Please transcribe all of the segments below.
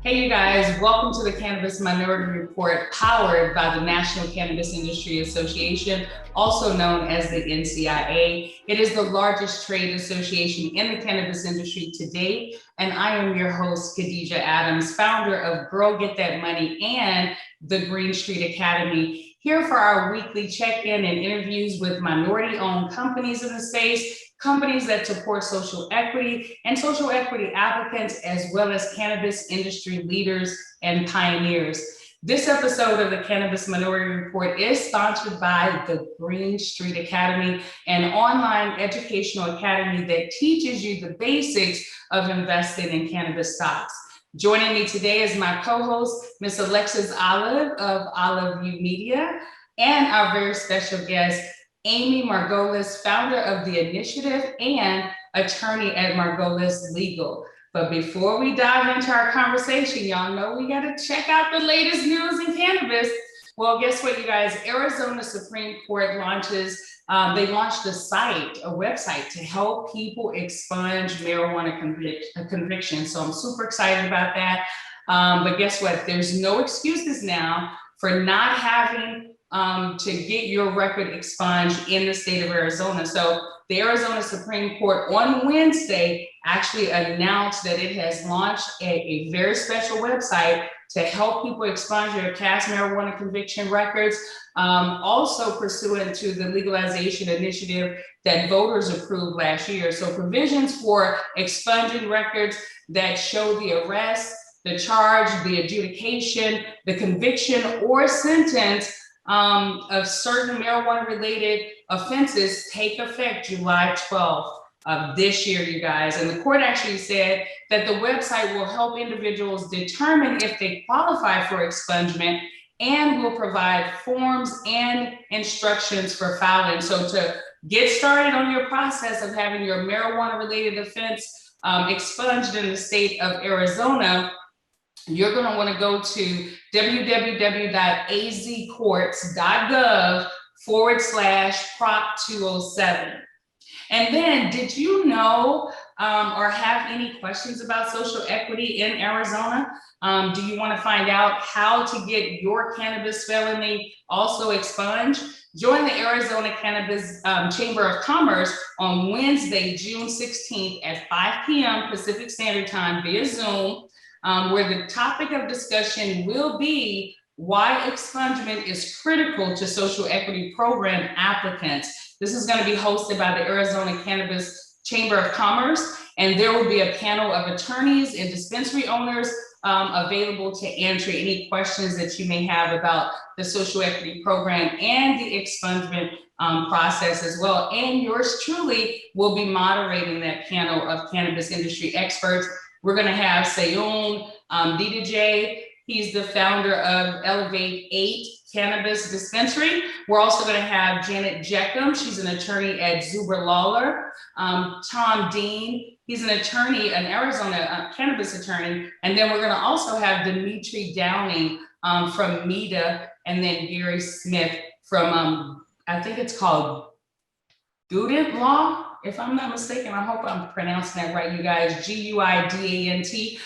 Hey, you guys, welcome to the Cannabis Minority Report powered by the National Cannabis Industry Association, also known as the NCIA. It is the largest trade association in the cannabis industry to date, and I am your host, Khadijah Adams, founder of Girl Get That Money and the Green Street Academy, here for our weekly check-in and interviews with minority-owned companies in the space, companies that support social equity and social equity applicants, as well as cannabis industry leaders and pioneers. This episode of the Cannabis Minority Report is sponsored by the Green Street Academy, an online educational academy that teaches you the basics of investing in cannabis stocks. Joining me today is my co-host, Ms. Alexis of OliveYou Media, and our very special guest, Amy Margolis, founder of the initiative and attorney at Margolis Legal. But before we dive into our conversation, y'all know we gotta check out the latest news in cannabis. Well, guess what, you guys? Arizona Supreme Court they launched a website to help people expunge marijuana convictions. So I'm super excited about that. But guess what? There's no excuses now for not having to get your record expunged in the state of Arizona. So the Arizona Supreme Court on Wednesday actually announced that it has launched a very special website to help people expunge their past marijuana conviction records, also pursuant to the legalization initiative that voters approved last year. So provisions for expunging records that show the arrest, the charge, the adjudication, the conviction or sentence of certain marijuana-related offenses take effect July 12th of this year, you guys. And the court actually said that the website will help individuals determine if they qualify for expungement and will provide forms and instructions for filing. So to get started on your process of having your marijuana-related offense expunged in the state of Arizona, you're going to want to go to www.azcourts.gov/Prop 207. And then, did you know or have any questions about social equity in Arizona? Do you want to find out how to get your cannabis felony also expunged? Join the Arizona Cannabis Chamber of Commerce on Wednesday, June 16th at 5 p.m. Pacific Standard Time via Zoom, where the topic of discussion will be why expungement is critical to social equity program applicants. This is going to be hosted by the Arizona Cannabis Chamber of Commerce, and there will be a panel of attorneys and dispensary owners available to answer any questions that you may have about the social equity program and the expungement process as well. And yours truly will be moderating that panel of cannabis industry experts. We're going to have Sayoun DJ. He's the founder of Elevate 8 Cannabis Dispensary. We're also going to have Janet Jeckham. She's an attorney at Zuber Lawler. Tom Dean. He's an attorney, an Arizona cannabis attorney. And then we're going to also have Dimitri Downing from MEDA, and then Gary Smith from, I think it's called Guidant Law, if I'm not mistaken. I hope I'm pronouncing that right, you guys. Guidant.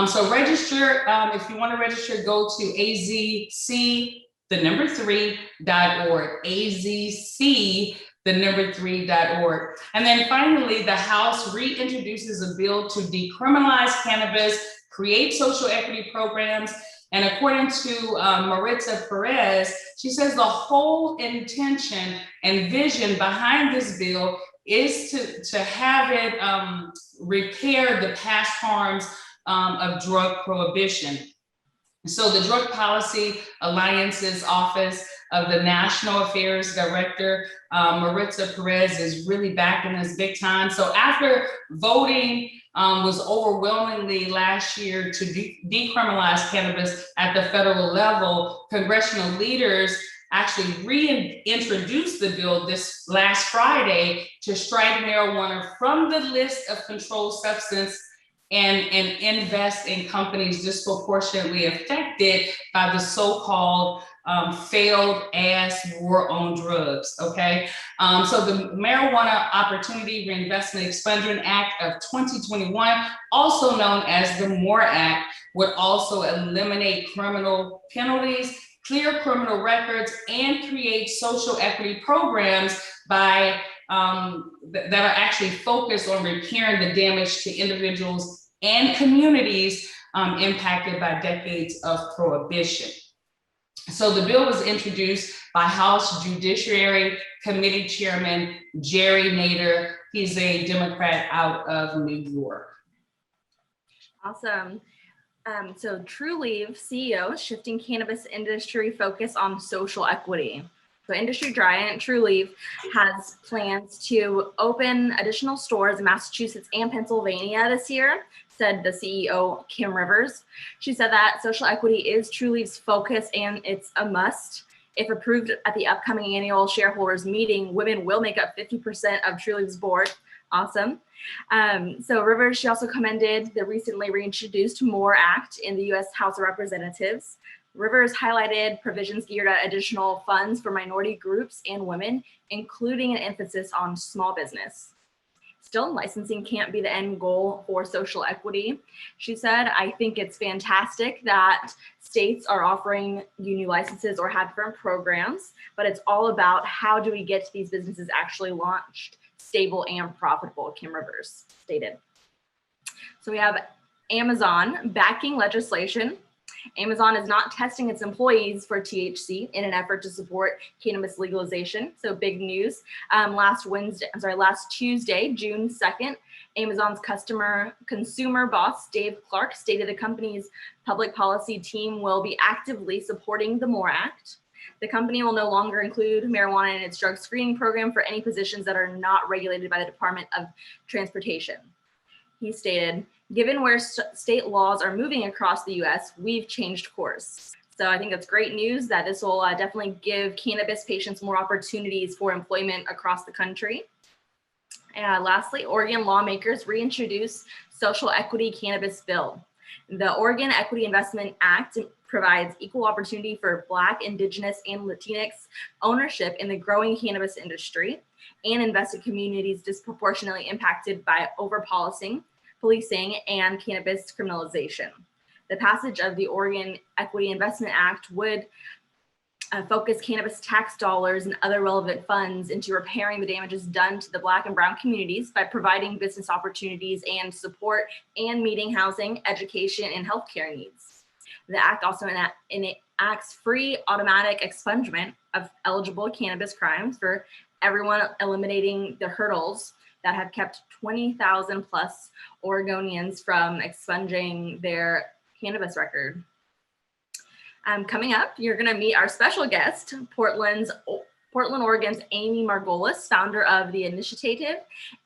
So register, if you want to register, go to azc3.org, azc3.org. And then finally, the House reintroduces a bill to decriminalize cannabis, create social equity programs. And according to Maritza Perez, she says the whole intention and vision behind this bill is to have it repair the past harms of drug prohibition. So the Drug Policy Alliance's Office of the National Affairs Director, Maritza Perez, is really backing this big time. So after voting was overwhelmingly last year to decriminalize cannabis at the federal level, congressional leaders actually reintroduced the bill this last Friday to strike marijuana from the list of controlled substance and invest in companies disproportionately affected by the so-called failed ass war on drugs, okay? So the Marijuana Opportunity Reinvestment Expenditure Act of 2021, also known as the MORE Act, would also eliminate criminal penalties, clear criminal records, and create social equity programs by that are actually focused on repairing the damage to individuals and communities impacted by decades of prohibition. So the bill was introduced by House Judiciary Committee Chairman Jerry Nader. He's a Democrat out of New York. Awesome. So TruLeaf CEO shifting cannabis industry focus on social equity. So industry giant TruLeaf has plans to open additional stores in Massachusetts and Pennsylvania this year, said the CEO, Kim Rivers. She said that social equity is TruLeaf's focus and it's a must. If approved at the upcoming annual shareholders meeting, women will make up 50% of TruLeaf's board. Awesome. So Rivers, she also commended the recently reintroduced MORE Act in the U.S. House of Representatives. Rivers highlighted provisions geared at additional funds for minority groups and women, including an emphasis on small business. Still, licensing can't be the end goal for social equity. She said, I think it's fantastic that states are offering you new licenses or have different programs, but it's all about how do we get these businesses actually launched, stable and profitable, Kim Rivers stated. So we have Amazon backing legislation. Amazon is not testing its employees for THC in an effort to support cannabis legalization. So big news. Last Tuesday, June 2nd, Amazon's consumer boss, Dave Clark, stated the company's public policy team will be actively supporting the MORE Act. The company will no longer include marijuana in its drug screening program for any positions that are not regulated by the Department of Transportation. He stated, given where state laws are moving across the US, we've changed course. So I think that's great news that this will definitely give cannabis patients more opportunities for employment across the country. And lastly, Oregon lawmakers reintroduce social equity cannabis bill. The Oregon Equity Investment Act provides equal opportunity for Black, Indigenous, and Latinx ownership in the growing cannabis industry and invested communities disproportionately impacted by over-policing, policing, and cannabis criminalization. The passage of the Oregon Equity Investment Act would focus cannabis tax dollars and other relevant funds into repairing the damages done to the Black and Brown communities by providing business opportunities and support and meeting housing, education, and healthcare needs. The act also enacts free automatic expungement of eligible cannabis crimes for everyone, eliminating the hurdles that have kept 20,000 plus Oregonians from expunging their cannabis record. Coming up, you're going to meet our special guest, Portland, Oregon's Amy Margolis, founder of the initiative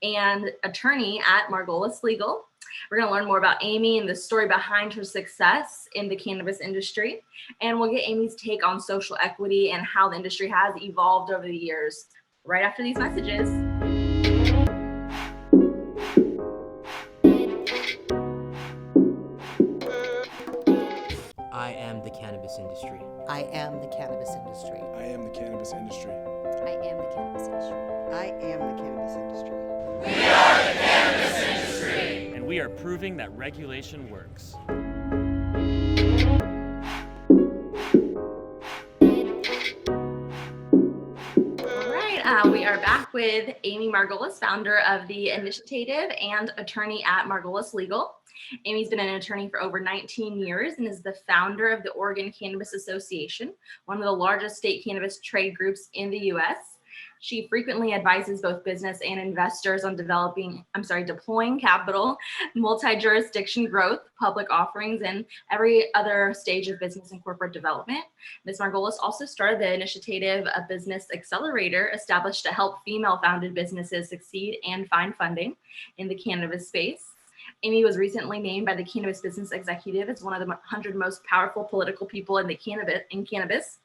and attorney at Margolis Legal. We're going to learn more about Amy and the story behind her success in the cannabis industry. And we'll get Amy's take on social equity and how the industry has evolved over the years right after these messages. I am the cannabis industry. I am the cannabis industry. I am the cannabis industry. I am the cannabis industry. I am the cannabis industry. We are the cannabis industry. And we are proving that regulation works. We are back with Amy Margolis, founder of the initiative and attorney at Margolis Legal. Amy's been an attorney for over 19 years and is the founder of the Oregon Cannabis Association, one of the largest state cannabis trade groups in the U.S. She frequently advises both business and investors on deploying capital, multi-jurisdiction growth, public offerings, and every other stage of business and corporate development. Ms. Margolis also started the initiative, a business accelerator established to help female-founded businesses succeed and find funding in the cannabis space. Amy was recently named by the Cannabis Business Executive as one of the 100 most powerful political people in cannabis,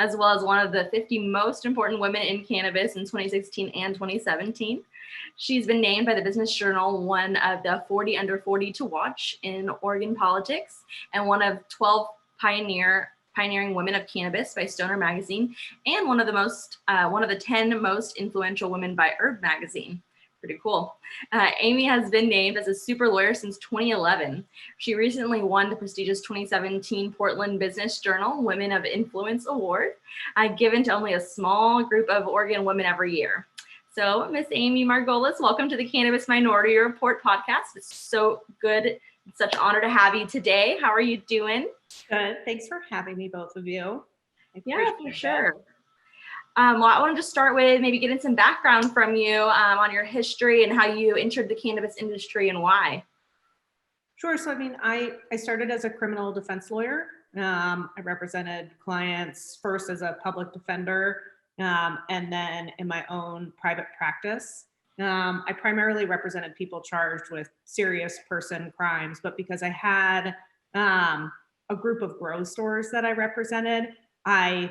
as well as one of the 50 most important women in cannabis in 2016 and 2017. She's been named by the Business Journal one of the 40 under 40 to watch in Oregon politics and one of 12 pioneer Pioneering Women of Cannabis by Stoner Magazine, and one of the 10 most influential women by Herb Magazine. Pretty cool. Amy has been named as a super lawyer since 2011. She recently won the prestigious 2017 Portland Business Journal Women of Influence Award, given to only a small group of Oregon women every year. So, Miss Amy Margolis, welcome to the Cannabis Minority Report podcast. It's so good. It's such an honor to have you today. How are you doing? Good. Thanks for having me, both of you. Yeah, for sure. Well, I want to just start with maybe getting some background from you on your history and how you entered the cannabis industry and why. Sure. So, I started as a criminal defense lawyer. I represented clients first as a public defender and then in my own private practice. I primarily represented people charged with serious person crimes, but because I had a group of grow stores that I represented, I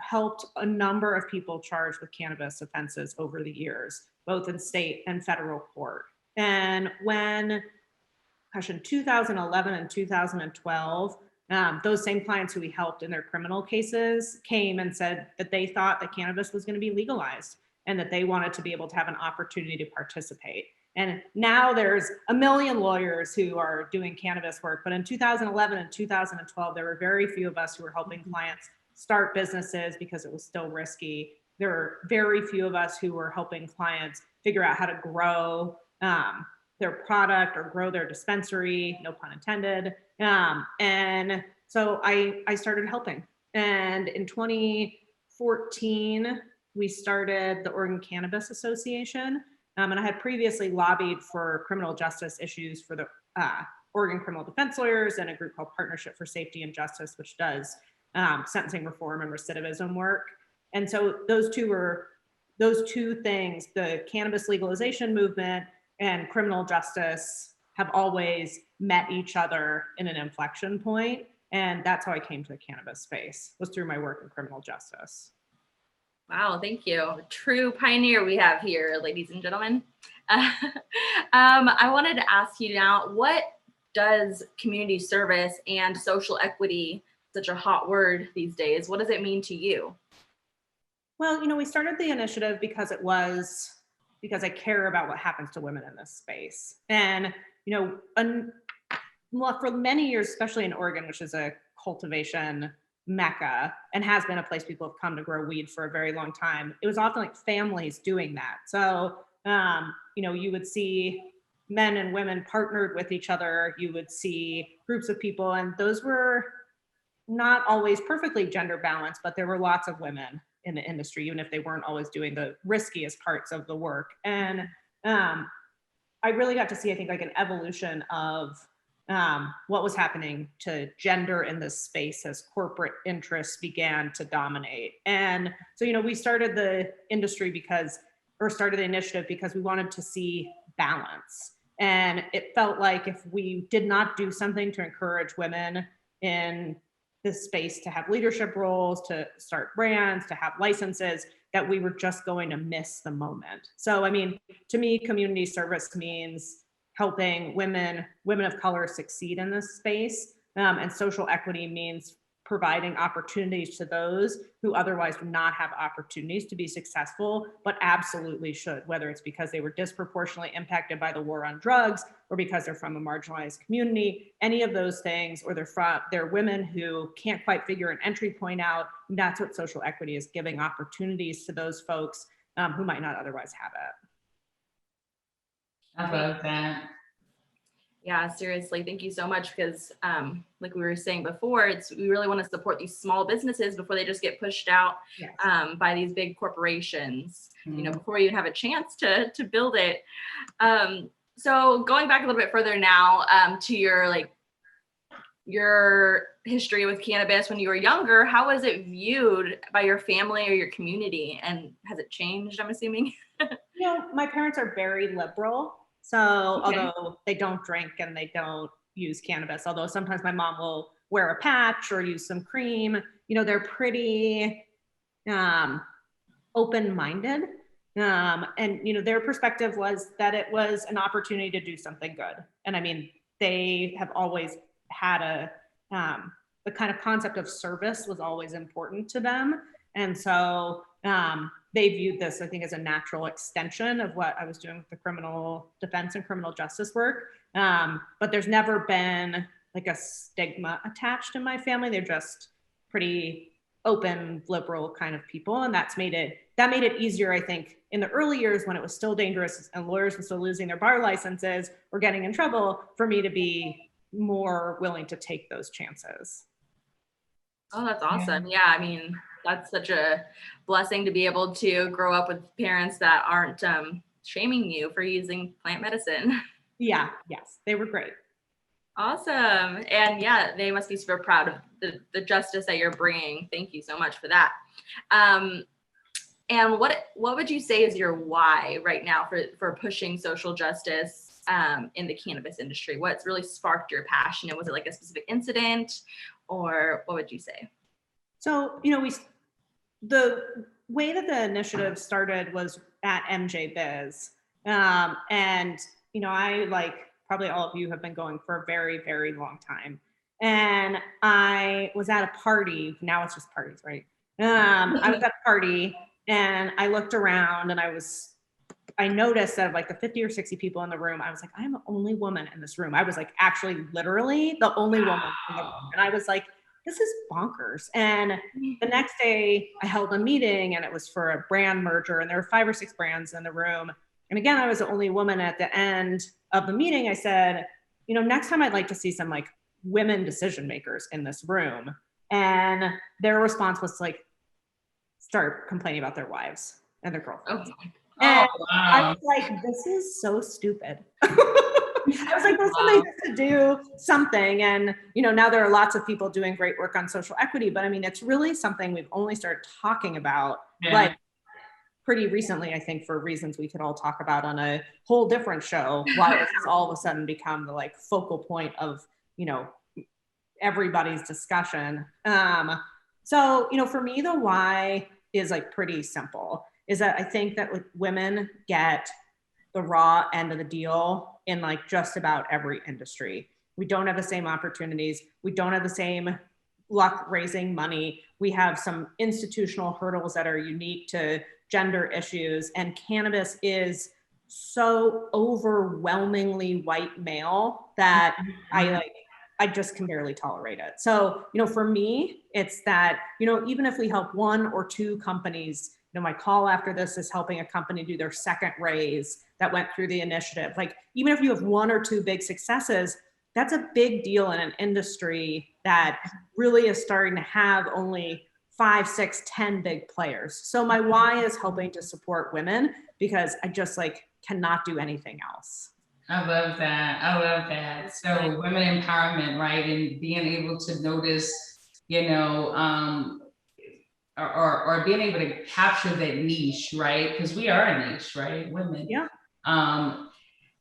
helped a number of people charged with cannabis offenses over the years, both in state and federal court. And when, in 2011 and 2012, those same clients who we helped in their criminal cases came and said that they thought that cannabis was going to be legalized and that they wanted to be able to have an opportunity to participate. And now there's a million lawyers who are doing cannabis work, but in 2011 and 2012, there were very few of us who were helping clients start businesses because it was still risky. There were very few of us who were helping clients figure out how to grow their product or grow their dispensary, no pun intended. And so I started helping. And in 2014, we started the Oregon Cannabis Association. And I had previously lobbied for criminal justice issues for the Oregon criminal defense lawyers and a group called Partnership for Safety and Justice, which does sentencing reform and recidivism work. And so those two things, the cannabis legalization movement and criminal justice, have always met each other in an inflection point. And that's how I came to the cannabis space, was through my work in criminal justice. Wow, thank you. A true pioneer we have here, ladies and gentlemen. I wanted to ask you now, what does community service and social equity, such a hot word these days, what does it mean to you? Well, we started the initiative because I care about what happens to women in this space. And, for many years, especially in Oregon, which is a cultivation mecca and has been a place people have come to grow weed for a very long time, it was often like families doing that. So, you would see men and women partnered with each other. You would see groups of people, and those were not always perfectly gender balanced, but there were lots of women in the industry, even if they weren't always doing the riskiest parts of the work. And I really got to see, I think, like an evolution of what was happening to gender in this space as corporate interests began to dominate. And so, we started the initiative because we wanted to see balance. And it felt like if we did not do something to encourage women in this space to have leadership roles, to start brands, to have licenses, that we were just going to miss the moment. So, to me, community service means helping women of color succeed in this space. And social equity means providing opportunities to those who otherwise do not have opportunities to be successful, but absolutely should, whether it's because they were disproportionately impacted by the war on drugs, or because they're from a marginalized community, any of those things, or they're women who can't quite figure an entry point out. And that's what social equity is, giving opportunities to those folks who might not otherwise have it. I love that. Yeah, seriously, thank you so much, because like we were saying before, we really want to support these small businesses before they just get pushed out Yes. By these big corporations, Mhm. before you even have a chance to build it. So going back a little bit further now to your history with cannabis when you were younger, how was it viewed by your family or your community? And has it changed, I'm assuming? My parents are very liberal. So Okay. although they don't drink and they don't use cannabis, although sometimes my mom will wear a patch or use some cream, they're pretty open-minded. And, their perspective was that it was an opportunity to do something good. And they have always had the kind of concept of service was always important to them. And so they viewed this, I think, as a natural extension of what I was doing with the criminal defense and criminal justice work. But there's never been like a stigma attached in my family. They're just pretty open, liberal kind of people. And that made it easier, I think, in the early years when it was still dangerous and lawyers were still losing their bar licenses or getting in trouble, for me to be more willing to take those chances. Oh, that's awesome. Yeah, I mean, that's such a blessing to be able to grow up with parents that aren't shaming you for using plant medicine. Yeah, yes, they were great. Awesome. And yeah, they must be super proud of the justice that you're bringing. Thank you so much for that. And what would you say is your why right now for pushing social justice in the cannabis industry? What's really sparked your passion? And was it like a specific incident, or what would you say? So, the way that the initiative started was at MJ Biz. And, I, like probably all of you, have been going for a very, very long time. And I was at a party. Now it's just parties, right? I was at a party and I looked around and I noticed that of like the 50 or 60 people in the room, I was like, I'm the only woman in this room. I was like, actually, literally the only woman in the room. And I was like, this is bonkers. And the next day I held a meeting and it was for a brand merger and there were 5 or 6 brands in the room. And again, I was the only woman. At the end of the meeting, I said, next time I'd like to see some like women decision makers in this room. And their response was to like start complaining about their wives and their girlfriends. And wow. I was like, this is so stupid. I was like, well, somebody has to do something. And, now there are lots of people doing great work on social equity, but I mean, it's really something we've only started talking about like pretty recently, I think, for reasons we could all talk about on a whole different show. Why it's all of a sudden become the like focal point of, everybody's discussion. So, for me, the why is like pretty simple, is that I think that like women get the raw end of the deal in like just about every industry. We don't have the same opportunities. We don't have the same luck raising money. We have some institutional hurdles that are unique to gender issues, and cannabis is so overwhelmingly white male that I just can barely tolerate it. So, for me, it's that, even if we help 1 or 2 companies, my call after this is helping a company do their second raise that went through the initiative. Like, even if you have 1 or 2 big successes, that's a big deal in an industry that really is starting to have only 5, 6, 10 big players. So my why is helping to support women because I just like cannot do anything else. I love that. So women empowerment, right? And being able to notice, or being able to capture that niche, right? Because we are a niche, right? Women. Yeah.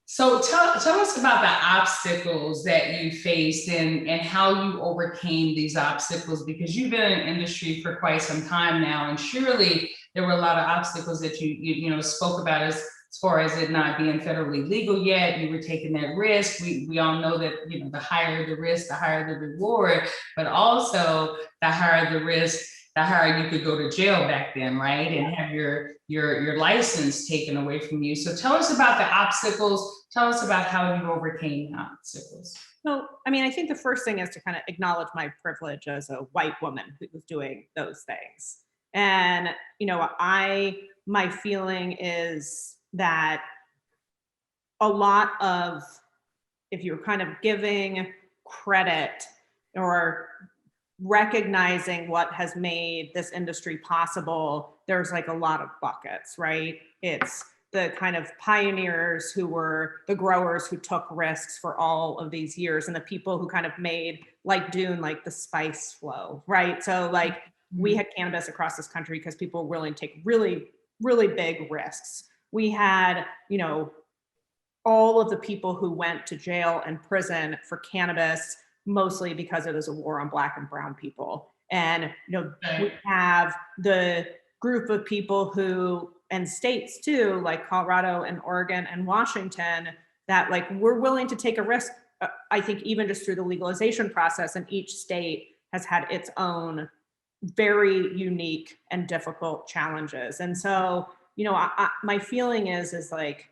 So tell us about the obstacles that you faced and how you overcame these obstacles, because you've been in the industry for quite some time now, and surely there were a lot of obstacles that you spoke about as far as it not being federally legal yet. You were taking that risk. We all know that the higher the risk, the higher the reward, but also the higher the risk, the higher you could go to jail back then, right? And have your license taken away from you. So tell us about the obstacles. Tell us about how you overcame the obstacles. So, I mean, I think the first thing is to kind of acknowledge my privilege as a white woman who was doing those things. And, my feeling is that a lot of, if you're kind of giving credit or recognizing what has made this industry possible, there's like a lot of buckets, right? It's the kind of pioneers who were the growers who took risks for all of these years, and the people who kind of made like Dune, like the spice flow, right? So like we had cannabis across this country because people were willing to take really, really big risks. We had, all of the people who went to jail and prison for cannabis, mostly because it was a war on Black and brown people. And, we have the group of people who, and states too, like Colorado and Oregon and Washington, that like we're willing to take a risk, I think even just through the legalization process in each state has had its own very unique and difficult challenges. And so, my feeling is like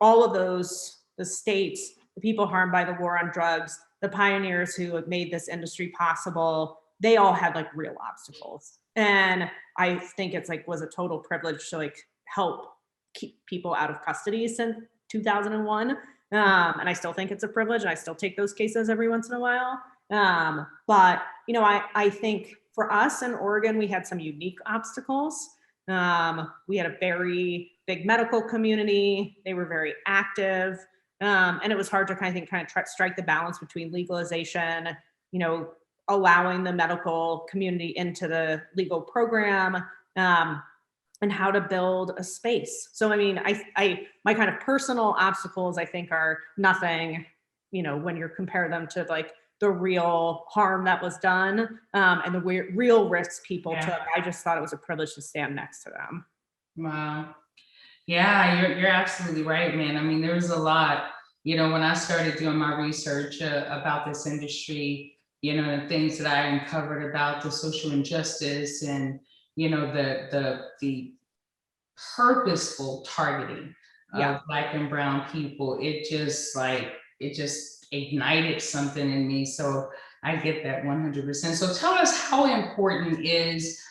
all of those, the states, the people harmed by the war on drugs, the pioneers who have made this industry possible, they all had like real obstacles. And I think it's like was a total privilege to like help keep people out of custody since 2001. And I still think it's a privilege, and I still take those cases every once in a while. But I think for us in Oregon, we had some unique obstacles. We had a very big medical community. They were very active. And it was hard to kind of strike the balance between legalization, allowing the medical community into the legal program, and how to build a space. So, I mean, my kind of personal obstacles, I think, are nothing, when you compare them to like the real harm that was done, and the real risks people took. I just thought it was a privilege to stand next to them. Wow. Yeah, you're absolutely right, man. I mean, there was a lot, when I started doing my research about this industry, the things that I uncovered about the social injustice and, the purposeful targeting of Black and brown people, it just ignited something in me. So I get that 100%. So tell us, how important is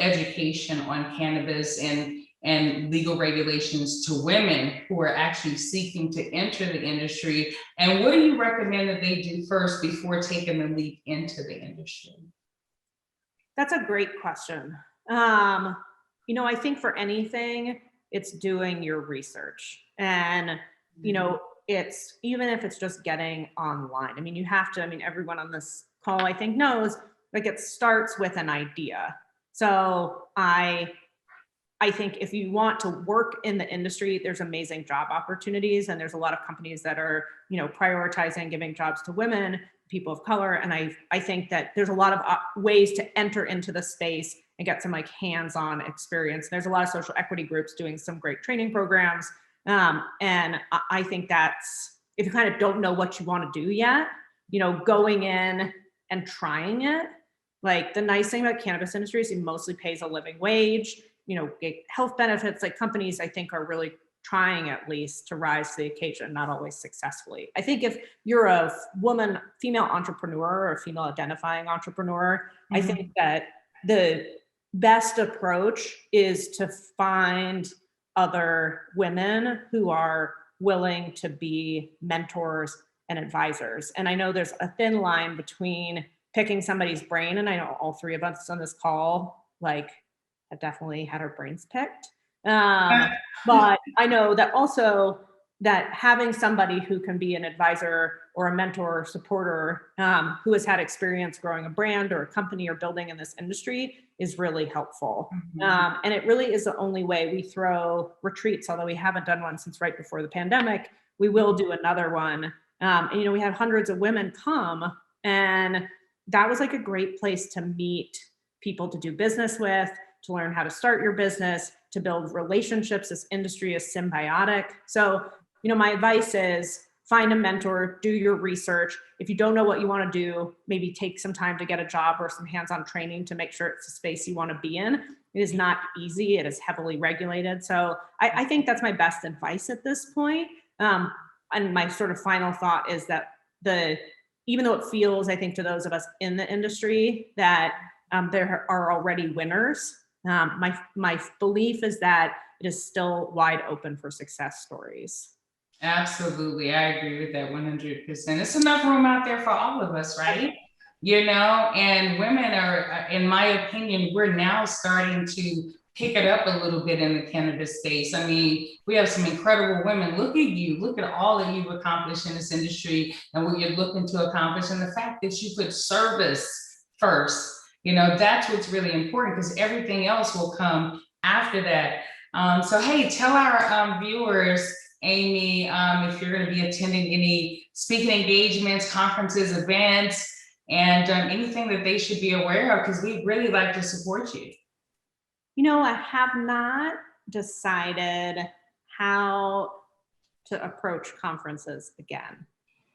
education on cannabis and legal regulations to women who are actually seeking to enter the industry? And what do you recommend that they do first before taking the leap into the industry? That's a great question. I think for anything, it's doing your research. And, it's, even if it's just getting online, I mean, you have to, everyone on this call, I think, knows, like, it starts with an idea. So I think if you want to work in the industry, there's amazing job opportunities, and there's a lot of companies that are, prioritizing giving jobs to women, people of color. And I think that there's a lot of ways to enter into the space and get some like hands-on experience. There's a lot of social equity groups doing some great training programs. And I think that's, if you kind of don't know what you want to do yet, going in and trying it. Like, the nice thing about cannabis industry is it mostly pays a living wage, get health benefits. Like, companies, I think, are really trying at least to rise to the occasion, not always successfully. I think if you're a woman, female entrepreneur, or a female identifying entrepreneur, I think that the best approach is to find other women who are willing to be mentors and advisors. And I know there's a thin line between picking somebody's brain, and I know all three of us on this call have definitely had our brains picked. But I know that also that having somebody who can be an advisor or a mentor or supporter, who has had experience growing a brand or a company or building in this industry, is really helpful. And it really is the only way. We throw retreats, although we haven't done one since right before the pandemic. We will do another one. And we have hundreds of women come, and that was like a great place to meet people to do business with, to learn how to start your business, to build relationships. This industry is symbiotic. So, my advice is find a mentor, do your research. If you don't know what you want to do, maybe take some time to get a job or some hands-on training to make sure it's a space you want to be in. It is not easy. It is heavily regulated. So I think that's my best advice at this point. And my sort of final thought is that even though it feels, I think, to those of us in the industry that there are already winners, my belief is that it is still wide open for success stories. Absolutely. I agree with that 100%. It's enough room out there for all of us, right? And women are, in my opinion, we're now starting to pick it up a little bit in the cannabis space. I mean, we have some incredible women. Look at you. Look at all that you've accomplished in this industry and what you're looking to accomplish. And the fact that you put service first, that's what's really important, because everything else will come after that. So, hey, tell our viewers, Amy, if you're going to be attending any speaking engagements, conferences, events, and anything that they should be aware of, because we'd really like to support you. I have not decided how to approach conferences again.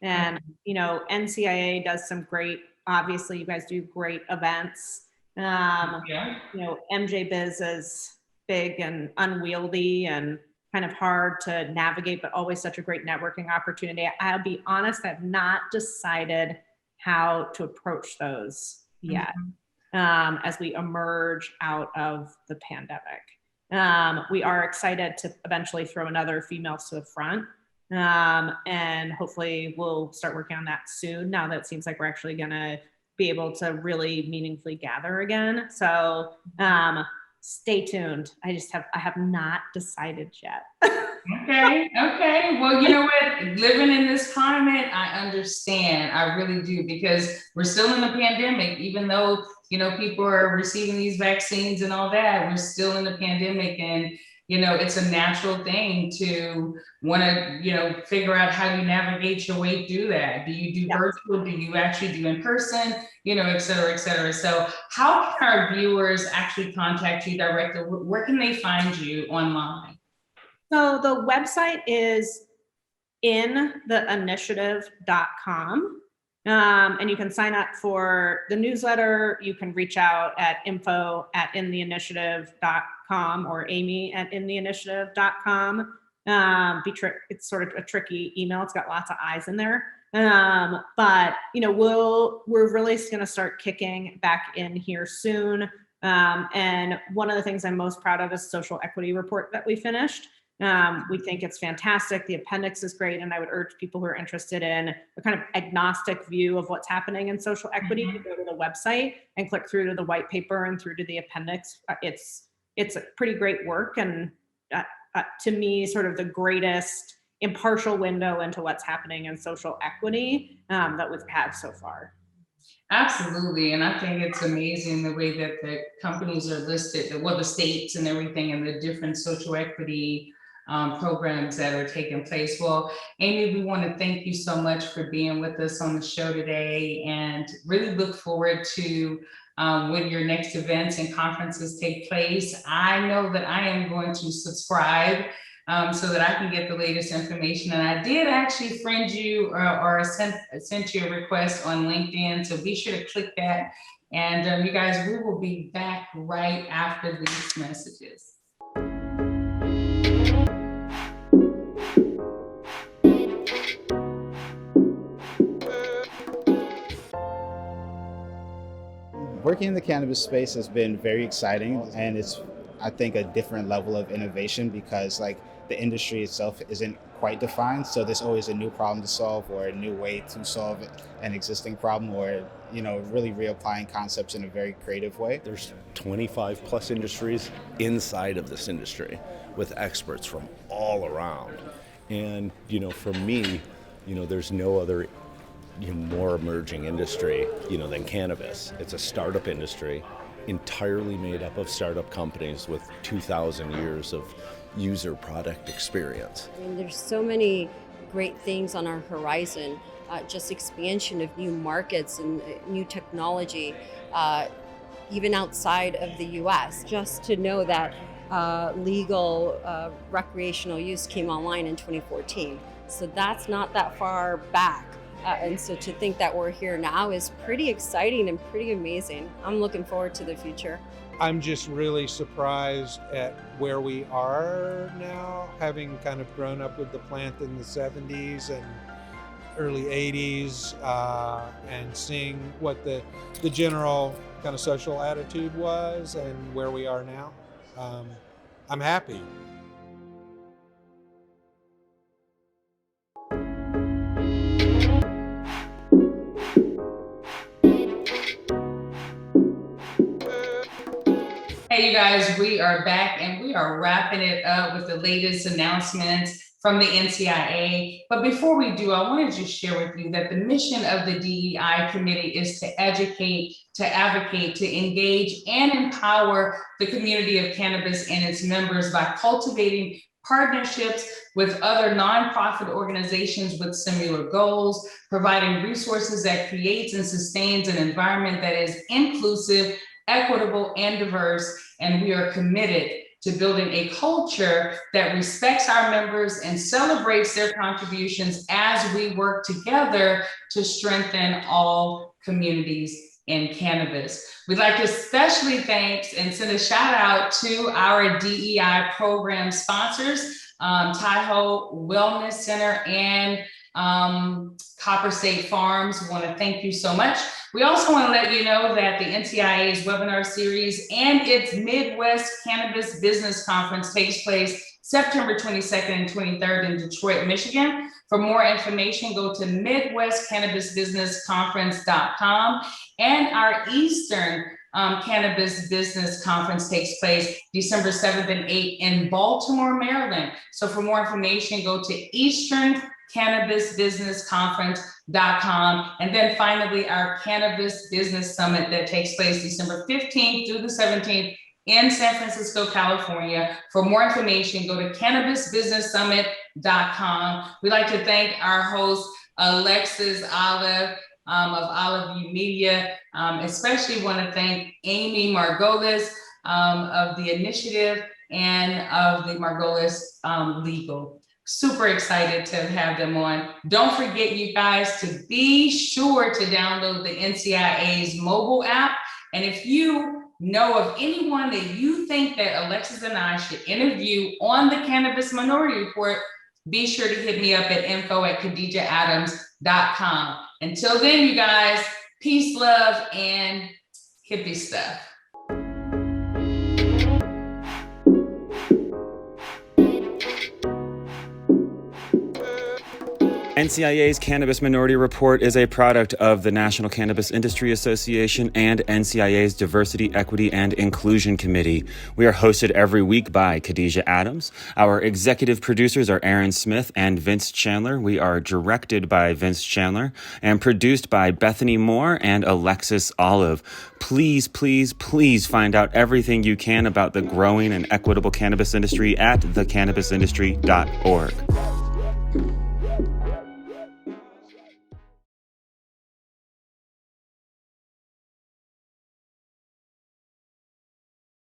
And, NCIA does some great obviously you guys do great events. Yeah. You know, MJ Biz is big and unwieldy and kind of hard to navigate, but always such a great networking opportunity. I'll be honest, I've not decided how to approach those yet as we emerge out of the pandemic. We are excited to eventually throw another Females to the Front. And hopefully we'll start working on that soon, now that it seems like we're actually gonna be able to really meaningfully gather again. So stay tuned. I have not decided yet. Okay. Well, you know what? Living in this climate, I understand. I really do, because we're still in the pandemic, even though, you know, people are receiving these vaccines and all that, we're still in the pandemic. And, you know, it's a natural thing to want to, you know, figure out how you navigate your way through that. Do you do virtual? Do you actually do in person? You know, et cetera, et cetera. So how can our viewers actually contact you directly? Where can they find you online? So the website is intheinitiative.com. And you can sign up for the newsletter. You can reach out at info@intheinitiative.com or amy@intheinitiative.com. It's sort of a tricky email. It's got lots of I's in there. But you know, we're really going to start kicking back in here soon. And one of the things I'm most proud of is the social equity report that we finished. We think it's fantastic. The appendix is great. And I would urge people who are interested in a kind of agnostic view of what's happening in social equity to go to the website and click through to the white paper and through to the appendix. It's a pretty great work. And to me, sort of the greatest impartial window into what's happening in social equity that we've had so far. Absolutely. And I think it's amazing the way that the companies are listed, the states and everything, and the different social equity programs that are taking place. Well, Amy, we want to thank you so much for being with us on the show today, and really look forward to when your next events and conferences take place. I know that I am going to subscribe so that I can get the latest information. And I did actually friend you or sent you a request on LinkedIn. So be sure to click that. And you guys, we will be back right after these messages. Working in the cannabis space has been very exciting, and it's, I think, a different level of innovation because like the industry itself isn't quite defined. So there's always a new problem to solve or a new way to solve an existing problem, or, you know, really reapplying concepts in a very creative way. There's 25 plus industries inside of this industry with experts from all around. And, you know, for me, you know, there's no other more emerging industry, you know, than cannabis. It's a startup industry, entirely made up of startup companies with 2,000 years of user product experience. I mean, there's so many great things on our horizon, just expansion of new markets and new technology, even outside of the US. Just to know that legal recreational use came online in 2014. So that's not that far back. And so to think that we're here now is pretty exciting and pretty amazing. I'm looking forward to the future. I'm just really surprised at where we are now, having kind of grown up with the plant in the 70s and early 80s, and seeing what the general kind of social attitude was and where we are now. I'm happy. Hey, you guys, we are back and we are wrapping it up with the latest announcements from the NCIA. But before we do, I want to just share with you that the mission of the DEI committee is to educate, to advocate, to engage, and empower the community of cannabis and its members by cultivating partnerships with other nonprofit organizations with similar goals, providing resources that creates and sustains an environment that is inclusive, equitable, and diverse. And we are committed to building a culture that respects our members and celebrates their contributions as we work together to strengthen all communities in cannabis. We'd like to especially thank and send a shout out to our DEI program sponsors, Tahoe Wellness Center and Copper State Farms. We want to thank you so much. We also want to let you know that the NCIA's webinar series and its Midwest Cannabis Business Conference takes place September 22nd and 23rd in Detroit, Michigan. For more information, go to MidwestCannabisBusinessConference.com. And our Eastern Cannabis Business Conference takes place December 7th and 8th in Baltimore, Maryland. So for more information, go to EasternCannabisBusinessConference.com. And then finally, our Cannabis Business Summit that takes place December 15th through the 17th in San Francisco, California. For more information, go to CannabisBusinessSummit.com. We'd like to thank our host, Alexis Olive of OliveYou Media. Especially want to thank Amy Margolis of the initiative and of the Margolis Legal. Super excited to have them on. Don't forget, you guys, to be sure to download the NCIA's mobile app. And if you know of anyone that you think that Alexis and I should interview on the Cannabis Minority Report, be sure to hit me up at info@khadijahadams.com. Until then, you guys, peace, love, and hippie stuff. NCIA's Cannabis Minority Report is a product of the National Cannabis Industry Association and NCIA's Diversity, Equity, and Inclusion Committee. We are hosted every week by Khadijah Adams. Our executive producers are Aaron Smith and Vince Chandler. We are directed by Vince Chandler and produced by Bethany Moore and Alexis Olive. Please, please, please find out everything you can about the growing and equitable cannabis industry at thecannabisindustry.org.